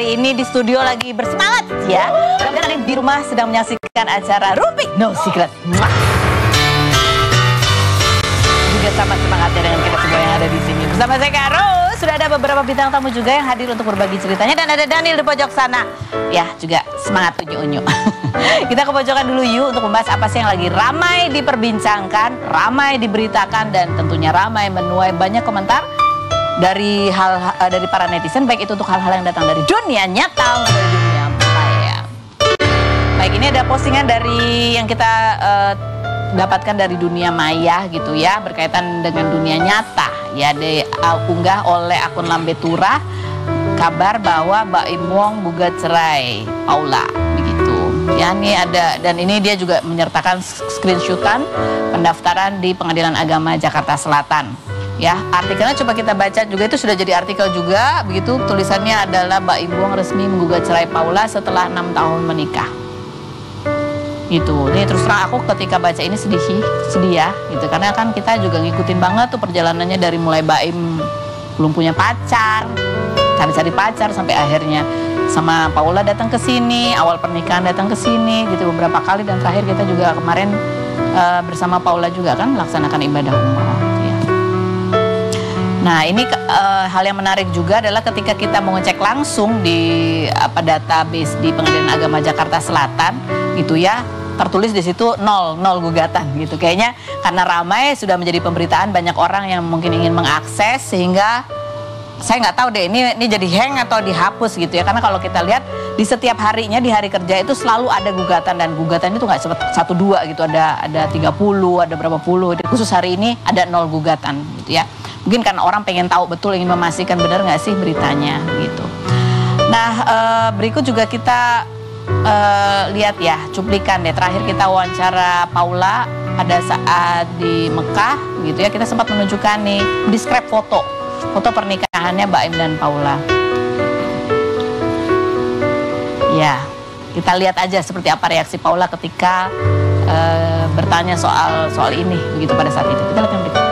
hari ini di studio lagi bersemangat ya. Dan ada di rumah sedang menyaksikan acara Rumpi No Secret. Juga sama semangatnya dengan kita semua yang ada di sini. Bersama saya Karo, sudah ada beberapa bintang tamu juga yang hadir untuk berbagi ceritanya. Dan ada Daniel di pojok sana. Ya, juga semangat unyu-unyu. Kita ke pojokan dulu yuk untuk membahas apa sih yang lagi ramai diperbincangkan, ramai diberitakan, dan tentunya ramai menuai banyak komentar dari dari para netizen, baik itu untuk hal-hal yang datang dari dunia nyata maupun dari dunia maya. Baik, ini ada postingan dari yang kita dapatkan dari dunia maya gitu ya, berkaitan dengan dunia nyata ya, diunggah oleh akun Lambe Turah, kabar bahwa Baim Wong gugat cerai Paula begitu ya. Ini ada, dan ini dia juga menyertakan screenshotan pendaftaran di Pengadilan Agama Jakarta Selatan ya. Artikelnya coba kita baca juga, itu sudah jadi artikel juga begitu. Tulisannya adalah Baim Wong resmi menggugat cerai Paula setelah 6 tahun menikah gitu. Ini terus terang aku ketika baca ini sedih ya gitu, karena kan kita juga ngikutin banget tuh perjalanannya dari mulai Baim belum punya pacar, cari-cari pacar, sampai akhirnya sama Paula datang ke sini, awal pernikahan datang ke sini gitu beberapa kali, dan terakhir kita juga kemarin bersama Paula juga kan melaksanakan ibadah umroh ya. Nah, ini hal yang menarik juga adalah ketika kita mau ngecek langsung di database di Pengadilan Agama Jakarta Selatan gitu ya, tertulis di situ nol gugatan gitu. Kayaknya karena ramai sudah menjadi pemberitaan, banyak orang yang mungkin ingin mengakses, sehingga saya nggak tahu deh ini jadi hang atau dihapus gitu ya. Karena kalau kita lihat di setiap harinya di hari kerja itu selalu ada gugatan, dan gugatan itu nggak satu dua gitu, ada 30, ada berapa puluh. Khusus hari ini ada 0 gugatan gitu ya. Mungkin karena orang pengen tahu betul, ingin memastikan benar nggak sih beritanya gitu. Nah, berikut juga kita lihat ya cuplikan deh. Terakhir kita wawancara Paula pada saat di Mekah gitu ya, kita sempat menunjukkan nih describe foto pernikahannya Baim dan Paula ya. Kita lihat aja seperti apa reaksi Paula ketika bertanya soal ini begitu pada saat itu. Kita lihat yang berikut.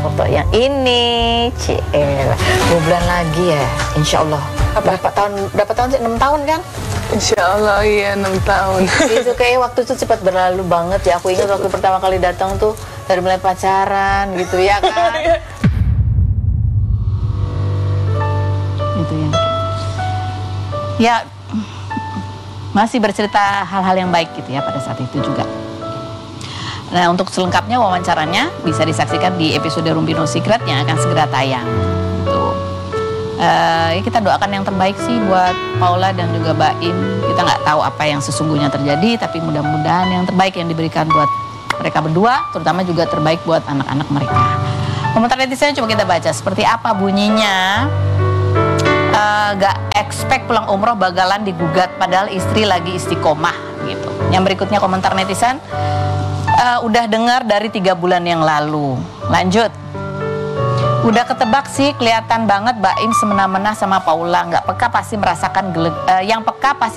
Foto yang ini, CL 2 bulan lagi ya, insya Allah. Berapa tahun sih? 6 tahun kan? Insya Allah iya 6 tahun. Itu kayak waktu itu cepat berlalu banget ya. Aku ingat waktu pertama kali datang tuh dari mulai pacaran gitu ya kan. Itu ya masih bercerita hal-hal yang baik gitu ya pada saat itu juga. Nah, untuk selengkapnya wawancaranya bisa disaksikan di episode Rumpi No Secret yang akan segera tayang gitu. Kita doakan yang terbaik sih buat Paula dan juga Baim. Kita nggak tahu apa yang sesungguhnya terjadi, tapi mudah-mudahan yang terbaik yang diberikan buat mereka berdua, terutama juga terbaik buat anak-anak mereka. Komentar netizen coba kita baca seperti apa bunyinya. Gak expect pulang umroh bakalan digugat padahal istri lagi istiqomah gitu. Yang berikutnya komentar netizen, udah dengar dari 3 bulan yang lalu. Lanjut. Udah ketebak sih, kelihatan banget Baim semena-mena sama Paula. Yang peka pasti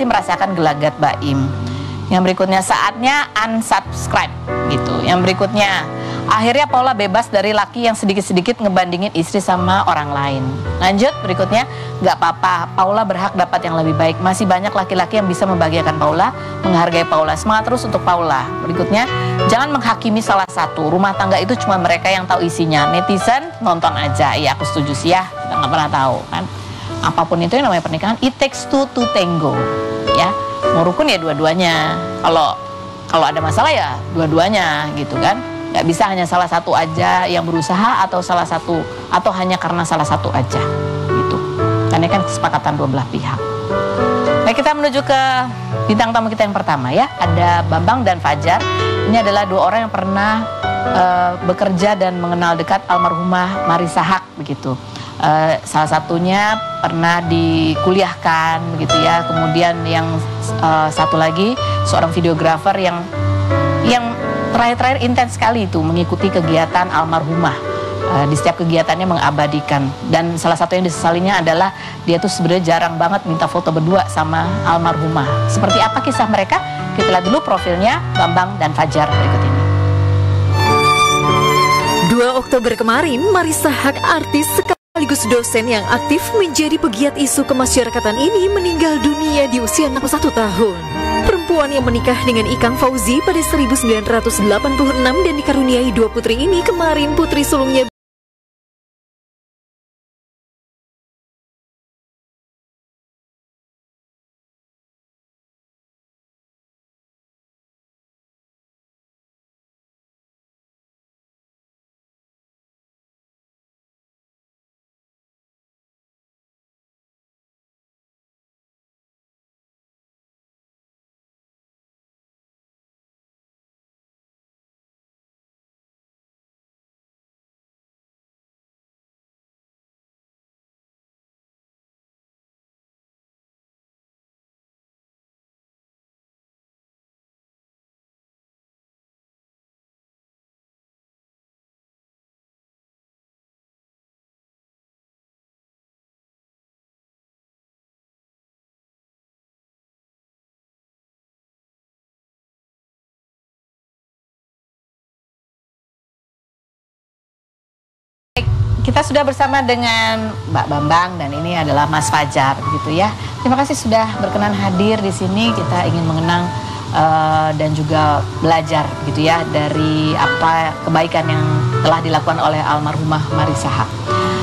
merasakan gelagat Baim. Yang berikutnya, saatnya unsubscribe gitu. Yang berikutnya, akhirnya Paula bebas dari laki yang sedikit-sedikit ngebandingin istri sama orang lain. Lanjut, berikutnya, gak apa-apa, Paula berhak dapat yang lebih baik. Masih banyak laki-laki yang bisa membahagiakan Paula, menghargai Paula. Semangat terus untuk Paula. Berikutnya, jangan menghakimi salah satu. Rumah tangga itu cuma mereka yang tahu isinya. Netizen nonton aja. Iya, aku setuju sih ya. Kita nggak pernah tahu kan. Apapun itu yang namanya pernikahan, it takes two to tango. Ya, mau rukun ya dua-duanya. Kalau ada masalah ya dua-duanya gitu kan. Nggak bisa hanya salah satu aja yang berusaha, atau hanya karena salah satu aja gitu. Karena kan kesepakatan dua belah pihak. Baik, kita menuju ke bintang tamu kita yang pertama ya. Ada Bambang dan Fajar. Ini adalah 2 orang yang pernah bekerja dan mengenal dekat almarhumah Marissa Haque begitu. Salah satunya pernah dikuliahkan begitu ya. Kemudian yang satu lagi seorang videografer yang terakhir intens sekali itu mengikuti kegiatan almarhumah. Di setiap kegiatannya mengabadikan, dan salah satu yang disesalinya adalah dia tuh sebenarnya jarang banget minta foto berdua sama almarhumah. Seperti apa kisah mereka? Kita lihat dulu profilnya Bambang dan Fajar berikut ini. 2 Oktober kemarin, Marissa Haque, artis sekaligus sekaligus dosen yang aktif menjadi pegiat isu kemasyarakatan ini meninggal dunia di usia 61 tahun. Perempuan yang menikah dengan Ikang Fauzi pada 1986 dan dikaruniai 2 putri ini kemarin putri sulungnya kita sudah bersama dengan Mbak Bambang dan ini adalah Mas Fajar gitu ya. Terima kasih sudah berkenan hadir di sini. Kita ingin mengenang dan juga belajar gitu ya dari apa kebaikan yang telah dilakukan oleh almarhumah Marissa Haque.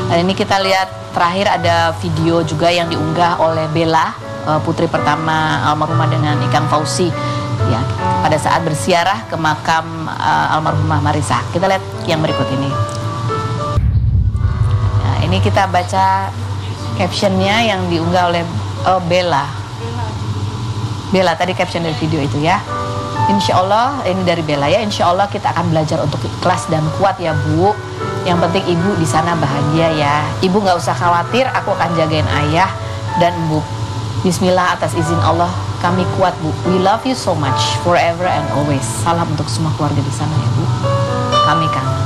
Dan ini kita lihat terakhir ada video juga yang diunggah oleh Bella, putri pertama almarhumah dengan Ikang Fauzi ya, pada saat berziarah ke makam almarhumah Marissa Haque. Kita lihat yang berikut ini. Ini kita baca captionnya yang diunggah oleh Bella. Bella tadi caption dari video itu ya. Insya Allah, ini dari Bella ya. Insya Allah kita akan belajar untuk ikhlas dan kuat ya Bu. Yang penting Ibu di sana bahagia ya. Ibu nggak usah khawatir, aku akan jagain ayah dan Bu. Bismillah, atas izin Allah kami kuat Bu. We love you so much, forever and always. Salam untuk semua keluarga di sana ya Bu. Kami kangen.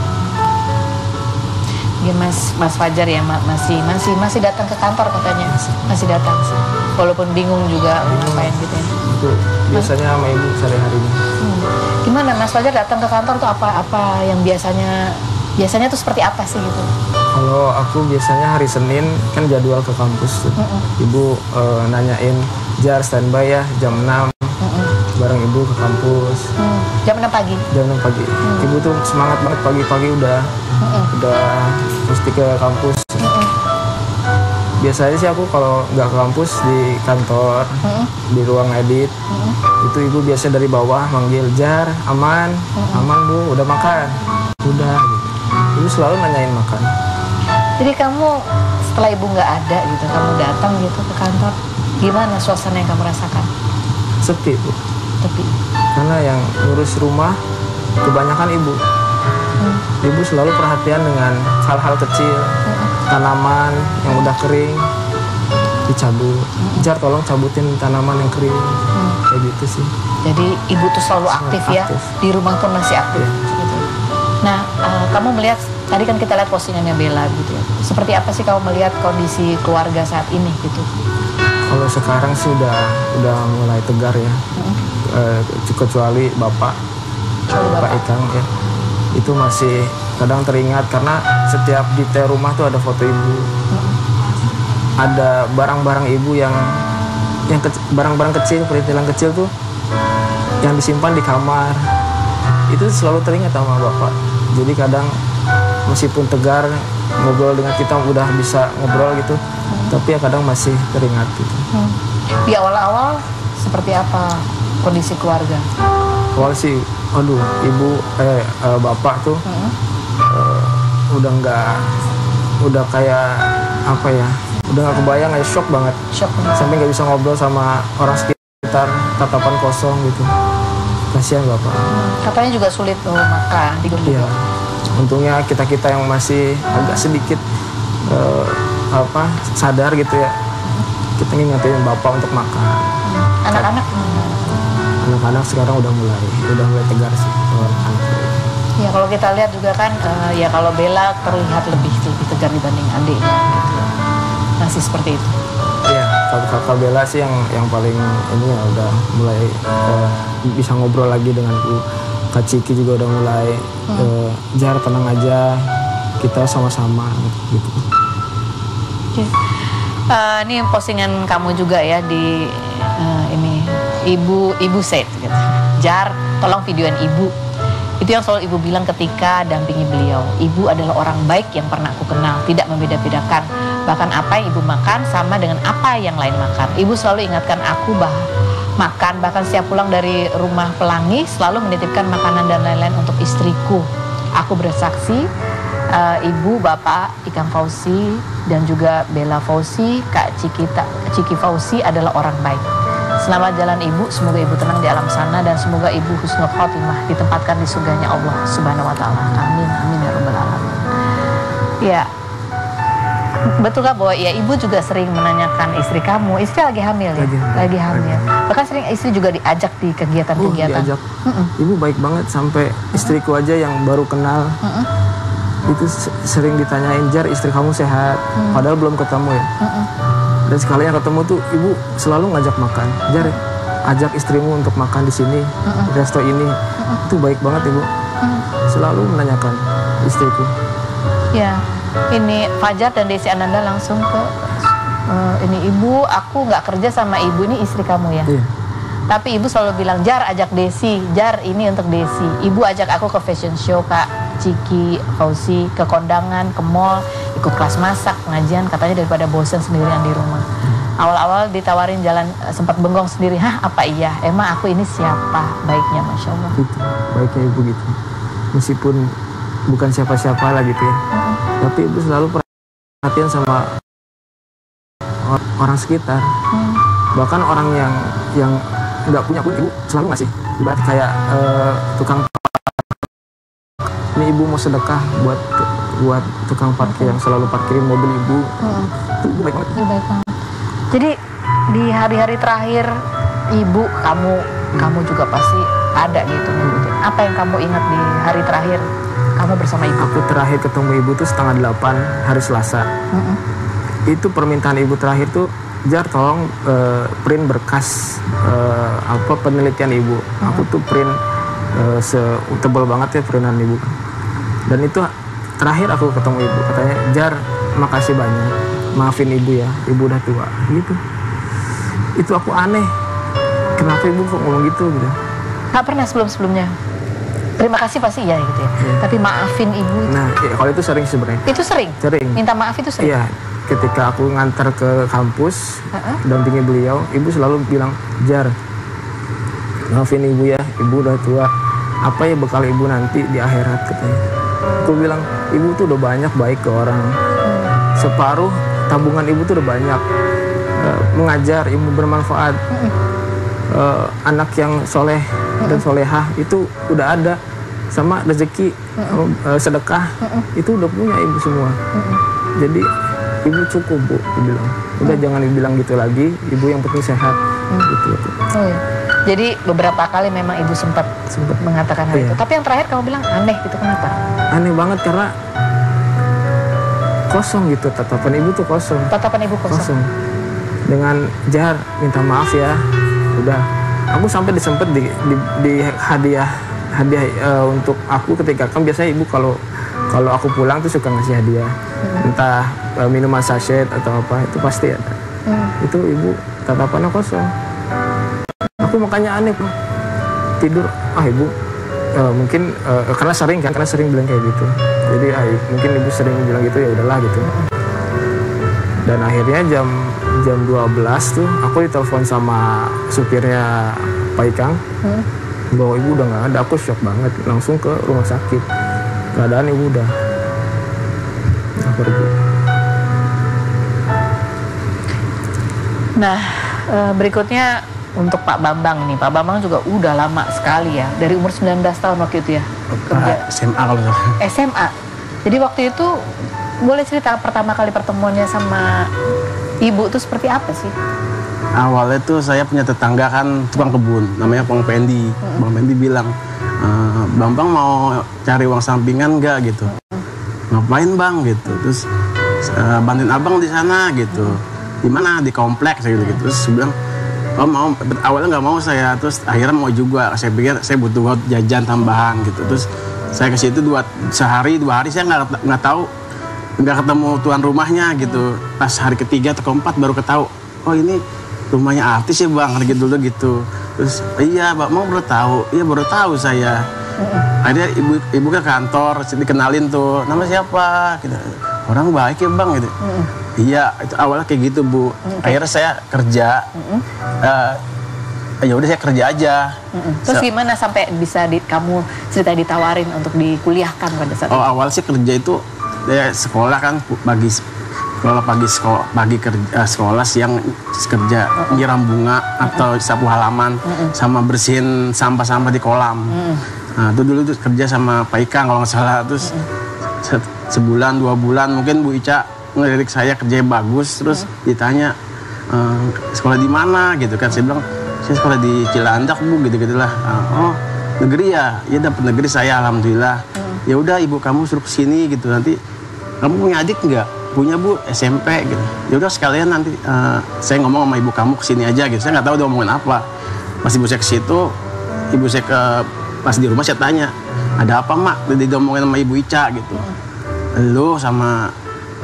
Ya Mas Fajar ya masih datang ke kantor katanya, masih datang sih. Walaupun bingung juga ngapain gitu ya. Itu biasanya sama Ibu sehari-harinya. Gimana Mas Fajar datang ke kantor tuh apa yang biasanya tuh seperti apa sih gitu? Kalau aku biasanya hari Senin kan jadwal ke kampus tuh. Ibu nanyain Jar standby ya jam 6. Bareng Ibu ke kampus. Jam 6 pagi? Jam 6 pagi. Ibu tuh semangat banget pagi-pagi udah mesti ke kampus. Biasanya sih aku kalau nggak ke kampus di kantor, di ruang edit, itu Ibu biasa dari bawah manggil Jar, aman Bu, udah makan? Udah gitu. Ibu selalu nanyain makan. Jadi kamu setelah Ibu nggak ada gitu, kamu datang gitu ke kantor, gimana suasana yang kamu rasakan? Sepi Bu. Sepi. Karena yang ngurus rumah kebanyakan Ibu. Ibu selalu perhatian dengan hal-hal kecil, tanaman yang udah kering dicabut. Jar tolong cabutin tanaman yang kering, kayak gitu sih. Jadi Ibu tuh selalu aktif ya, di rumah pun masih aktif. Gitu. Nah, kamu melihat tadi kan kita lihat postingannya Bella gitu ya. Seperti apa sih kamu melihat kondisi keluarga saat ini gitu? Kalau sekarang sih udah mulai tegar ya. Kecuali Bapak Ikang ya. Itu masih kadang teringat karena setiap detail rumah tuh ada foto Ibu. Ada barang-barang Ibu yang barang-barang kecil, perintilan kecil tuh yang disimpan di kamar. Itu selalu teringat sama Bapak. Jadi kadang meskipun tegar ngobrol dengan kita udah bisa ngobrol gitu, tapi ya kadang masih teringat gitu. Di awal-awal seperti apa kondisi keluarga? Awal sih, aduh, Bapak tuh udah kayak apa ya, udah nggak kebayang, kayak shock banget. Sampai nggak bisa ngobrol sama orang sekitar, tatapan kosong gitu. Kasihan Bapak. Katanya juga sulit makan, tidur juga. Iya. Untungnya kita yang masih agak sedikit sadar gitu ya, kita ngingetin Bapak untuk makan. Anak-anak? Anak-anak sekarang udah mulai tegar sih. Ya kalau kita lihat juga kan, ya kalau Bella terlihat lebih tegar dibanding adiknya gitu. Masih seperti itu. Iya, kakak Bella sih yang paling ini ya, udah mulai bisa ngobrol lagi dengan Bu. Kak Ciki juga udah mulai Jar tenang aja, kita sama-sama gitu. Oke. Ini postingan kamu juga ya di ini ibu said gitu. Jar, tolong videoin ibu. Itu yang selalu ibu bilang ketika dampingi beliau. Ibu adalah orang baik yang pernah aku kenal, tidak membeda-bedakan. Bahkan apa yang ibu makan sama dengan apa yang lain makan. Ibu selalu ingatkan aku makan, bahkan setiap pulang dari rumah Pelangi selalu menitipkan makanan dan lain-lain untuk istriku. Aku bersaksi, ibu, bapak, Ikang Fauzi, dan juga Bella Fauzi, Kak Ciki Fauzi adalah orang baik. Selamat jalan ibu, semoga ibu tenang di alam sana dan semoga ibu husnul khotimah ditempatkan di surganya Allah Subhanahu wa taala. Amin, amin ya rabbal alamin. Ya. Betul gak bahwa ya ibu juga sering menanyakan istri kamu, istri lagi hamil ya? Lagi hamil. Bahkan sering istri juga diajak di kegiatan-kegiatan. Diajak. Ibu baik banget sampai istriku aja yang baru kenal. Itu sering ditanyain, Jar istri kamu sehat? Padahal belum ketemu ya. Dan sekali yang ketemu tuh ibu selalu ngajak makan. Jar, ajak istrimu untuk makan di sini, di resto ini. Itu baik banget ibu. Selalu menanyakan istriku. Ya, ini Fajar dan Desi Ananda langsung ke ini ibu, aku nggak kerja sama ibu, ini istri kamu ya. Iya. Tapi ibu selalu bilang, Jar ajak Desi, Jar ini untuk Desi. Ibu ajak aku ke fashion show, Kak Ciki Fauzi, ke kondangan, ke mall, ikut kelas masak, pengajian, katanya daripada bosan sendirian di rumah. Awal-awal ditawarin jalan, sempat bengong sendiri, hah apa iya, emang aku ini siapa? Baiknya, Masya Allah. Gitu, baiknya ibu gitu. Meskipun bukan siapa-siapa lah gitu ya. Tapi ibu selalu perhatian sama orang sekitar. Bahkan orang yang nggak punya pun ibu selalu ngasih. Ibarat kayak tukang ini ibu mau sedekah buat tukang parkir yang selalu parkirin mobil ibu. Itu ibu baik banget. Baik banget. Jadi di hari-hari terakhir ibu, kamu juga pasti ada gitu. Apa yang kamu ingat di hari terakhir kamu bersama ibu? Aku terakhir ketemu ibu tuh 7:30 hari Selasa. Itu permintaan ibu terakhir tuh, Jar tolong print berkas penelitian ibu. Aku tuh print tebal banget ya printan ibu. Dan itu terakhir aku ketemu ibu, katanya, Jar makasih banyak, maafin ibu ya, ibu udah tua gitu. Itu aku aneh, kenapa ibu kok ngomong gitu gitu. Gak pernah sebelumnya. Terima kasih pasti ya gitu ya. Tapi maafin ibu itu. Nah ya, kalau itu sering sebenarnya. Itu sering? Sering. Minta maaf itu sering? Iya, ketika aku ngantar ke kampus dampingi beliau, ibu selalu bilang, Jar maafin ibu ya, ibu udah tua, apa ya bekal ibu nanti di akhirat katanya. Aku bilang, ibu tuh udah banyak baik ke orang, separuh tabungan ibu tuh udah banyak, mengajar, ibu bermanfaat, anak yang soleh dan solehah itu udah ada, sama rezeki sedekah itu udah punya ibu semua. Jadi ibu cukup bu, bilang. Udah jangan dibilang gitu lagi, ibu yang penting sehat. Gitu. Oh, iya. Jadi beberapa kali memang ibu sempat mengatakan hal itu. Tapi yang terakhir kamu bilang aneh gitu, kenapa? Aneh banget karena kosong gitu, tatapan ibu tuh kosong. Tatapan ibu kosong. Dengan Jar minta maaf ya, udah. Aku sampai disempet di hadiah untuk aku ketika kan biasanya ibu kalau aku pulang tuh suka ngasih hadiah, entah minuman sachet atau apa, itu pasti ada. Itu ibu tatapannya kosong. Aku makanya aneh tuh tidur, ibu mungkin karena sering bilang kayak gitu. Jadi mungkin ibu sering bilang gitu, ya udahlah gitu. Dan akhirnya jam 12 tuh aku ditelepon sama supirnya Pak Ikang bahwa ibu udah nggak ada. Aku shock banget, langsung ke rumah sakit. Keadaan ibu udah pergi. Nah, berikutnya untuk Pak Bambang nih. Pak Bambang juga udah lama sekali ya, dari umur 19 tahun waktu itu ya kerja. SMA kalau salah. SMA. Jadi waktu itu boleh cerita pertama kali pertemuannya sama ibu tuh seperti apa sih? Awalnya tuh saya punya tetangga kan tukang kebun, namanya Bang Pendi. Bang Pendi bilang, Bambang mau cari uang sampingan nggak gitu? Ngapain bang gitu? Terus bantuin abang di sana gitu. Di mana? Di kompleks gitu. Terus saya bilang, oh mau. Awalnya nggak mau saya, terus akhirnya mau juga. Saya pikir saya butuh jajan tambahan gitu. Terus saya ke situ sehari 2 hari saya nggak tahu nggak ketemu tuan rumahnya gitu. Pas hari ketiga atau keempat baru ketahui, oh ini rumahnya artis ya bang, gitu dulu gitu. Terus iya bang mau baru tahu, iya baru tahu saya. Akhirnya ibu ke kantor, dikenalin tuh, nama siapa? Gitu. Orang baik ya bang gitu. Iya itu awalnya kayak gitu bu. Akhirnya saya kerja. Ya udah saya kerja aja. Terus gimana sampai bisa kamu cerita ditawarin untuk dikuliahkan pada saat itu? Awal sih kerja itu ya sekolah kan pagi kerja sekolah, siang kerja nyiram bunga atau sapu halaman sama bersihin sampah-sampah di kolam. Nah itu dulu tuh kerja sama Pak Ikang kalau nggak salah. Terus sebulan 2 bulan mungkin Bu Ica ngelirik saya kerjanya bagus, terus ditanya sekolah di mana gitu kan. Saya bilang saya sekolah di Cilandak bu, gitu-gitulah. Oh negeri ya, ya dapat negeri saya alhamdulillah. Ya udah ibu kamu suruh kesini gitu, nanti kamu punya adik nggak? Punya bu, SMP gitu. Ya udah sekalian nanti saya ngomong sama ibu kamu kesini aja gitu. Saya nggak tahu dia ngomongin apa. Pas ibu saya ke situ, ibu saya pas di rumah saya tanya, ada apa mak? Dia ngomongin sama ibu Ica gitu. Lu sama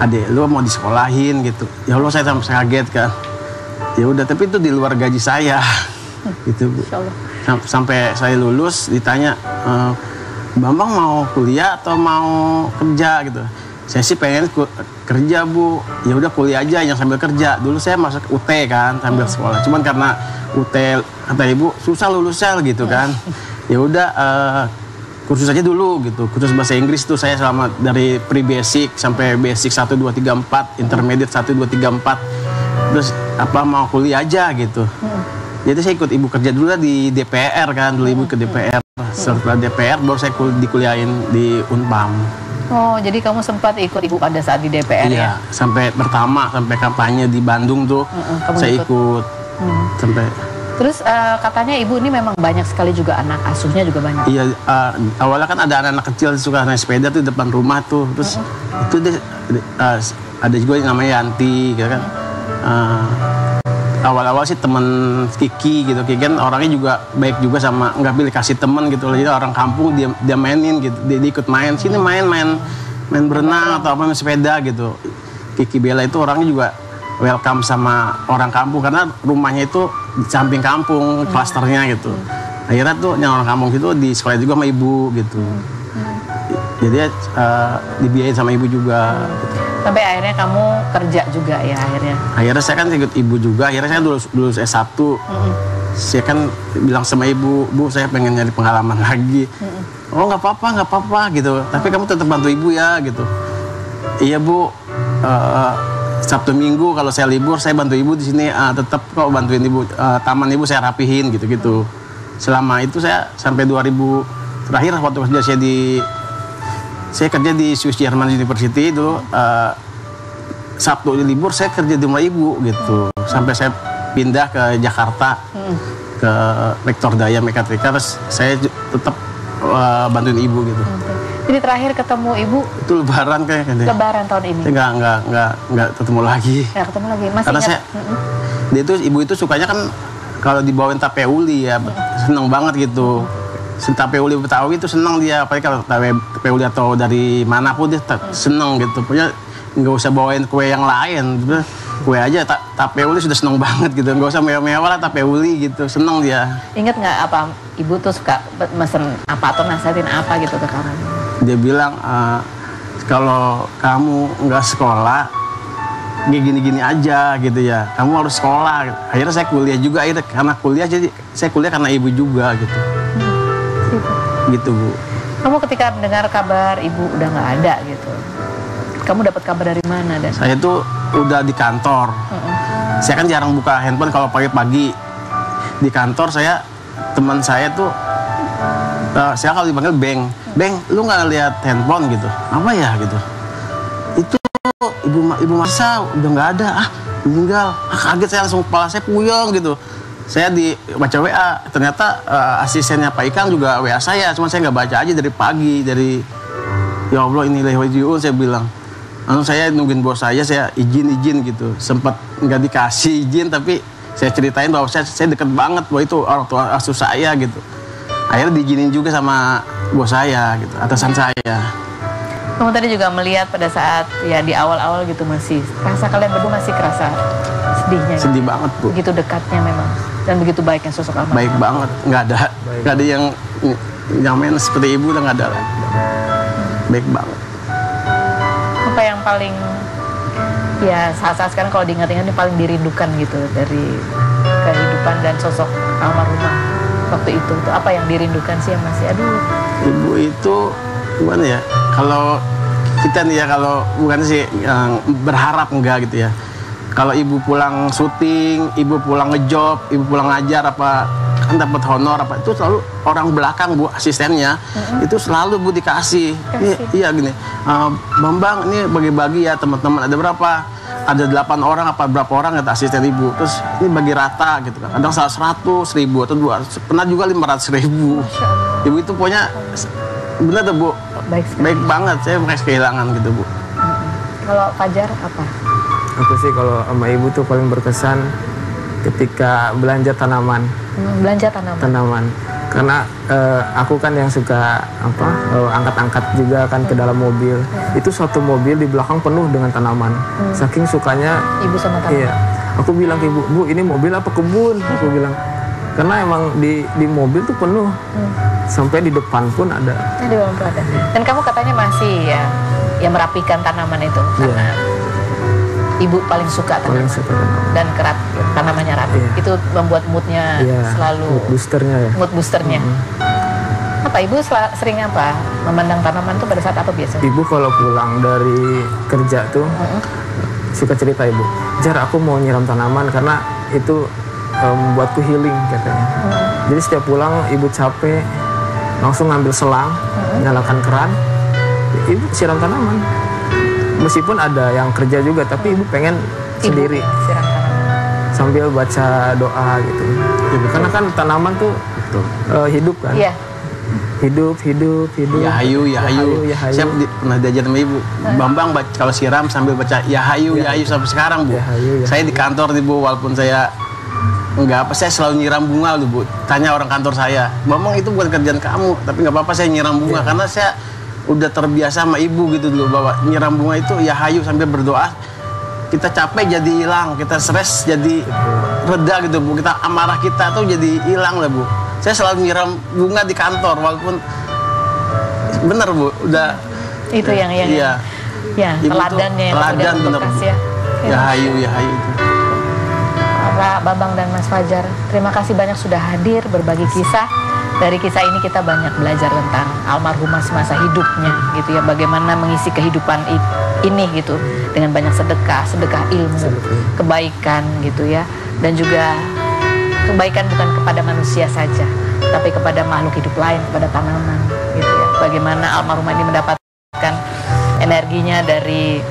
adik lu mau disekolahin gitu. Ya Allah saya kaget kan. Ya udah, tapi itu di luar gaji saya gitu bu. Sampai saya lulus ditanya, Bambang mau kuliah atau mau kerja gitu. Saya sih pengen kerja bu. Ya udah kuliah aja yang sambil kerja. Dulu saya masuk UT kan sambil sekolah. Cuman karena UT kata ibu susah lulusnya gitu kan. Ya udah kursus aja dulu gitu. Kursus bahasa Inggris tuh saya selama dari pre-basic sampai basic 1 2 3 4, intermediate 1 2 3 4. Terus apa mau kuliah aja gitu. Jadi saya ikut ibu kerja dulu di DPR kan, dulu ibu ke DPR. Setelah DPR baru saya dikuliahin di Unpam. Oh, jadi kamu sempat ikut ibu pada saat di DPR ya? Sampai sampai kampanye di Bandung tuh saya ikut. Sampai. Terus katanya ibu ini memang banyak sekali juga anak asuhnya juga banyak. Iya, awalnya kan ada anak-anak kecil suka naik sepeda tuh depan rumah tuh. Terus itu ada juga yang namanya Yanti gitu kan. Awal-awal sih temen Kiki gitu, Kiki kan orangnya juga baik juga sama nggak pilih kasih temen gitu loh. Jadi orang kampung dia mainin gitu, dia ikut main sini main berenang atau apa main sepeda gitu. Kiki Bella itu orangnya juga welcome sama orang kampung karena rumahnya itu di samping kampung, klasternya gitu. Akhirnya tuh yang orang kampung itu di sekolah juga sama ibu gitu. Jadi dibiayain sama ibu juga gitu. Sampai akhirnya kamu kerja juga ya akhirnya? Akhirnya saya kan ikut ibu juga, akhirnya saya lulus S1. Saya kan bilang sama ibu, Bu saya pengen nyari pengalaman lagi. Oh nggak apa-apa gitu, tapi kamu tetap bantu ibu ya gitu. Iya bu, Sabtu Minggu kalau saya libur saya bantu ibu di sini, tetap kok bantuin ibu, taman ibu saya rapihin gitu-gitu. Selama itu saya sampai 2000 terakhir waktu kerja saya kerja di Swiss German University dulu. Sabtu libur saya kerja di rumah ibu gitu sampai saya pindah ke Jakarta ke Rektor Daya Mekatrika, terus saya tetap bantuin ibu gitu. Jadi terakhir ketemu ibu itu Lebaran kayaknya. Lebaran tahun ini. Enggak ketemu lagi. Enggak ketemu lagi. Masih karena ingat? Dia itu ibu itu sukanya kan kalau dibawain tape uli ya, seneng banget gitu. Tape uli Betawi itu seneng dia, apalagi kalau tape uli atau dari mana pun dia seneng gitu. Punya nggak usah bawain kue yang lain, kue aja tape uli sudah seneng banget gitu. Nggak usah mewah-mewah lah, tape uli gitu, seneng dia. Ingat nggak apa ibu tuh suka mesen apa atau nasihatin apa gitu ke kamu? Dia bilang kalau kamu nggak sekolah kayak gini-gini aja gitu ya, kamu harus sekolah. Akhirnya saya kuliah juga, karena kuliah jadi saya kuliah karena ibu juga gitu. Gitu bu. Kamu ketika mendengar kabar ibu udah nggak ada gitu, kamu dapat kabar dari mana? Dan saya tuh udah di kantor. Saya kan jarang buka handphone kalau pagi-pagi. Di kantor teman saya tuh saya kalau dipanggil Beng, lu nggak lihat handphone gitu? Apa ya gitu? Itu ibu Marsa udah nggak ada, meninggal. Kaget saya, langsung kepala saya puyeng gitu. Saya baca WA, ternyata asistennya Pak Ikang juga WA saya, cuma saya nggak baca aja dari pagi, dari ya Allah inilah wajibul saya bilang. Lalu saya nungguin bos saya izin gitu, sempat nggak dikasih izin tapi saya ceritain bahwa saya deket banget bahwa itu orang tua asuh saya gitu. Akhirnya diizinin juga sama bos saya gitu, atasan saya. Kamu tadi juga melihat pada saat ya di awal-awal gitu masih rasa kalian berdua masih kerasa sedihnya. Gitu. Sedih banget, Bu. Begitu dekatnya memang dan begitu baiknya sosok almarhum. Baik banget, nggak ada yang main seperti ibu udah nggak ada. Baik banget. Apa yang paling ya saat-saat sekarang kalau diingat-ingat ini paling dirindukan gitu dari kehidupan dan sosok almarhumah waktu itu apa yang dirindukan sih yang masih Ibu itu gimana ya, kalau kita nih ya, kalau bukan sih yang berharap enggak gitu ya, kalau ibu pulang syuting, ibu pulang ngejob, ibu pulang ngajar apa kan dapat honor apa itu selalu orang belakang Bu, asistennya itu selalu Bu dikasih. Iya gini, Bambang ini bagi-bagi ya teman-teman, ada berapa? Ada 8 orang apa berapa orang kata asisten ibu, terus ini bagi rata gitu kan, kadang 100.000 atau 200, pernah juga 500.000. Ibu itu punya benar tuh Bu, baik banget, saya merasa kehilangan gitu Bu. Kalau Fajar apa? Aku sih kalau sama ibu tuh paling berkesan ketika belanja tanaman. Belanja Tanaman. Karena aku kan yang suka angkat-angkat juga kan ke dalam mobil. Itu suatu mobil di belakang penuh dengan tanaman. Saking sukanya ibu sama tanaman. Iya. Aku bilang ke ibu, "Bu, ini mobil apa kebun?" Aku bilang. Karena emang di mobil tuh penuh. Sampai di depan pun ada. Di depan pun ada. Dan kamu katanya masih ya merapikan tanaman itu karena ibu paling suka tanaman. Dan kerap tanamannya rapi. Itu membuat moodnya selalu mood boosternya. Apa ibu sering apa memandang tanaman tuh pada saat apa biasanya? Ibu kalau pulang dari kerja tuh suka cerita ibu, "Jar, aku mau nyiram tanaman karena itu membuatku healing," katanya. Jadi setiap pulang ibu capek langsung ngambil selang, nyalakan keran, ibu siram tanaman. Meskipun ada yang kerja juga, tapi ibu pengen sendiri siram tanaman sambil baca doa gitu. Karena kan tanaman tuh hidup kan. Iya. Hidup. Ya hayu. Saya pernah diajar sama ibu, Bambang kalau siram sambil baca ya hayu sampai sekarang Bu. Saya di kantor nih Bu, walaupun saya enggak apa, saya selalu nyiram bunga loh Bu. Tanya orang kantor saya, Bambang itu bukan kerjaan kamu, tapi nggak apa-apa saya nyiram bunga karena saya udah terbiasa sama ibu gitu dulu, bahwa nyiram bunga itu ya hayu sambil berdoa. Kita capek jadi hilang, kita stres jadi reda gitu Bu, kita amarah kita tuh jadi hilang lah Bu. Saya selalu nyiram bunga di kantor, walaupun bener Bu, udah itu yang iya. Ya, teladannya teladan bener Bu. Ya hayu itu. Pak Bambang dan Mas Fajar, terima kasih banyak sudah hadir berbagi kisah. Dari kisah ini kita banyak belajar tentang almarhumah semasa hidupnya gitu ya, bagaimana mengisi kehidupan ini gitu dengan banyak sedekah ilmu, kebaikan gitu ya, dan juga kebaikan bukan kepada manusia saja, tapi kepada makhluk hidup lain, kepada tanaman gitu ya. Bagaimana almarhumah ini mendapatkan energinya dari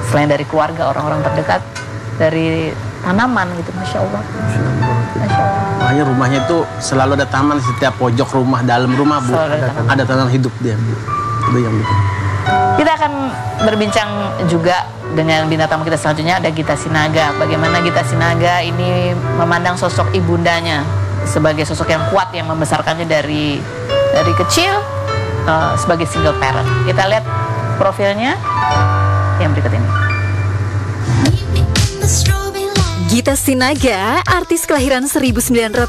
selain dari keluarga, orang-orang terdekat, dari tanaman gitu. Masya Allah. Makanya rumahnya itu selalu ada taman di setiap pojok rumah, dalam rumah Bu. Ada tanaman hidup dia Bu. Itu yang bikin. Kita akan berbincang juga dengan bintang tamu kita selanjutnya, ada Gita Sinaga. Bagaimana Gita Sinaga ini memandang sosok ibundanya sebagai sosok yang kuat yang membesarkannya dari kecil sebagai single parent. Kita lihat profilnya yang berikut ini. Gita Sinaga, artis kelahiran 1989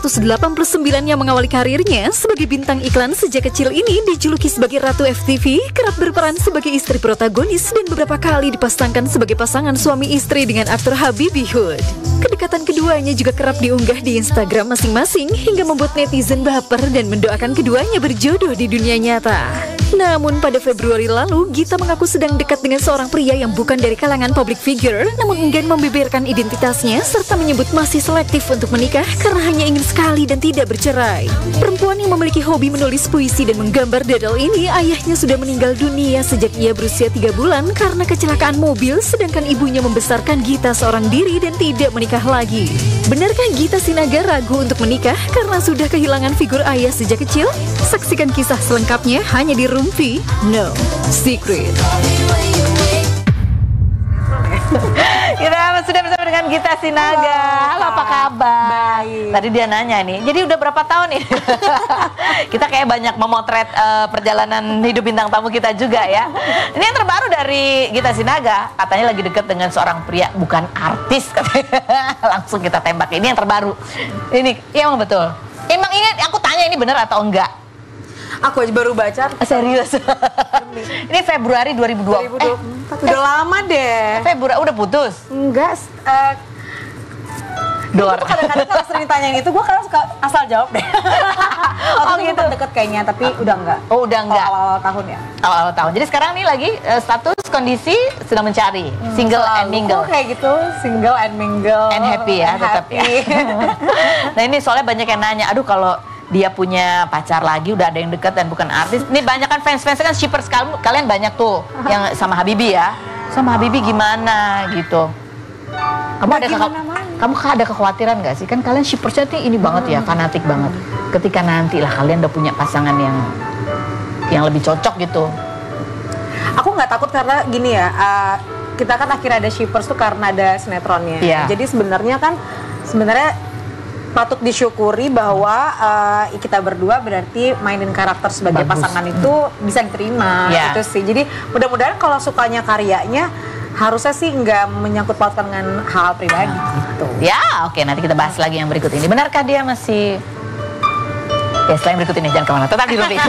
yang mengawali karirnya sebagai bintang iklan sejak kecil ini dijuluki sebagai Ratu FTV, kerap berperan sebagai istri protagonis dan beberapa kali dipasangkan sebagai pasangan suami istri dengan aktor Habibie Hood. Kedekatan keduanya juga kerap diunggah di Instagram masing-masing hingga membuat netizen baper dan mendoakan keduanya berjodoh di dunia nyata. Namun pada Februari lalu, Gita mengaku sedang dekat dengan seorang pria yang bukan dari kalangan public figure, namun enggan membeberkan identitasnya serta menyebut masih selektif untuk menikah karena hanya ingin sekali dan tidak bercerai. Perempuan yang memiliki hobi menulis puisi dan menggambar dodol ini, ayahnya sudah meninggal dunia sejak ia berusia 3 bulan karena kecelakaan mobil, sedangkan ibunya membesarkan Gita seorang diri dan tidak menikah lagi. Benarkah Gita Sinaga ragu untuk menikah karena sudah kehilangan figur ayah sejak kecil? Saksikan kisah selengkapnya hanya di Rumpi No Secret. Kita sudah bersama dengan Gita Sinaga. Halo, apa kabar? Baik. Tadi dia nanya nih, jadi udah berapa tahun nih? Kita kayak banyak memotret perjalanan hidup bintang tamu kita juga ya. Ini yang terbaru dari Gita Sinaga, katanya lagi deket dengan seorang pria, bukan artis katanya. Langsung kita tembak, ini yang terbaru. Ini, iya emang betul. Emang ini, aku tanya ini benar atau enggak? Aku aja baru baca. Serius? Ini Februari 2020. 2024. Udah lama deh. Februari udah putus? Enggak. Dor. Itu kadang-kadang kalau sering ditanyain itu, gue kadang suka asal jawab deh. Waktu itu gitu. deket kayaknya, tapi udah enggak. Oh, udah enggak. Awal-awal tahun ya. Awal-awal tahun. Jadi sekarang nih lagi status kondisi sedang mencari, single and mingle. Kok kayak gitu, single and mingle. And happy ya, tetap ya. Nah ini soalnya banyak yang nanya, aduh kalau dia punya pacar lagi, udah ada yang dekat dan bukan artis. Ini banyak kan fans-fans kan, shippers kalian banyak tuh yang sama Habibie ya. Sama Habibie gimana gitu. Kamu ada kekhawatiran gak sih? Kan kalian shippersnya tuh ini banget ya, fanatik banget. Ketika nanti lah kalian udah punya pasangan yang lebih cocok gitu. Aku nggak takut karena gini ya, kita kan akhirnya ada shippers tuh karena ada sinetronnya. Iya. Jadi sebenarnya patut disyukuri bahwa kita berdua berarti mainin karakter sebagai Bagus. pasangan itu bisa diterima. Iya. Itu sih. Jadi mudah-mudahan kalau sukanya karyanya harusnya sih nggak menyangkut pautkan dengan hal pribadi gitu. Ya, oke, nanti kita bahas lagi yang berikut ini. Benarkah dia masih... Ya, selain berikut ini, jangan kemana. Tetap di Rumpik.